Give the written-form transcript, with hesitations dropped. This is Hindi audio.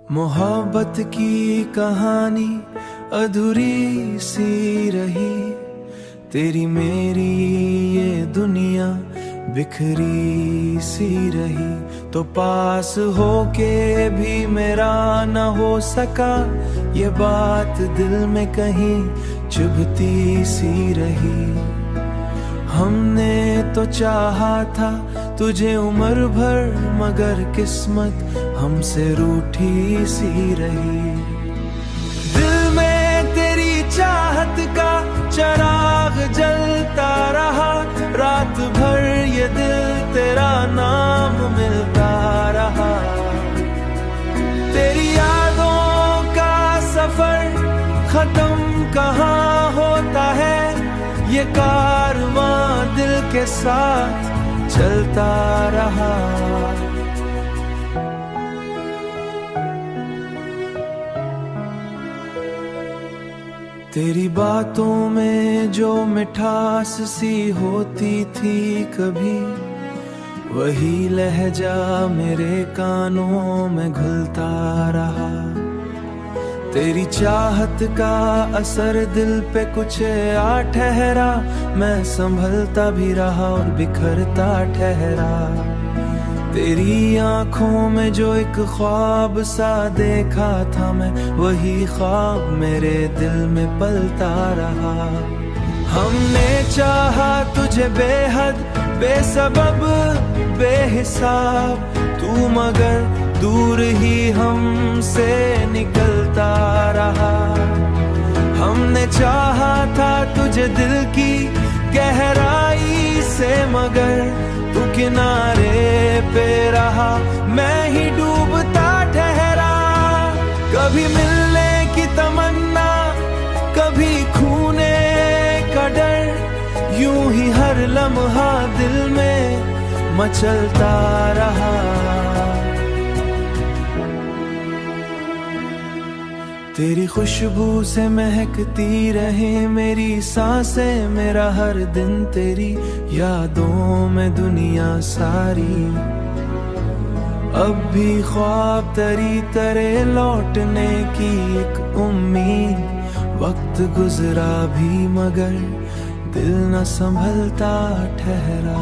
मोहब्बत की कहानी अधूरी सी रही, तेरी मेरी ये दुनिया बिखरी सी रही। तो पास होके भी मेरा न हो सका, ये बात दिल में कहीं चुभती सी रही। हमने तो चाहा था तुझे उम्र भर, मगर किस्मत हमसे रूठी सी रही। दिल में तेरी चाहत का चिराग जलता रहा, रात भर ये दिल तेरा नाम मिलता रहा। तेरी यादों का सफर खत्म कहाँ होता है, ये कारवां दिल के साथ चलता रहा। तेरी बातों में जो मिठास सी होती थी कभी, वही लहजा मेरे कानों में घुलता रहा। तेरी चाहत का असर दिल पे कुछ आ ठहरा, मैं संभलता भी रहा और बिखरता ठहरा। तेरी आंखों में जो एक ख्वाब सा देखा था मैं, वही ख्वाब मेरे दिल में पलता रहा। हमने चाहा तुझे बेहद बेसबब बेहिसाब, तू मगर दूर ही हमसे निकलता रहा। हमने चाहा था तुझे दिल की गहराई से, मगर तू किनारे पे रहा, मैं ही डूबता ठहरा। कभी मिलने की तमन्ना, कभी खूने का डर, यूं ही हर लम्हा दिल में मचलता रहा। तेरी खुशबू से महकती रहे मेरी सांसें, मेरा हर दिन तेरी यादों में दुनिया सारी। अब भी ख्वाब तरी तरह लौटने की एक उम्मीद, वक्त गुजरा भी मगर दिल न संभलता ठहरा।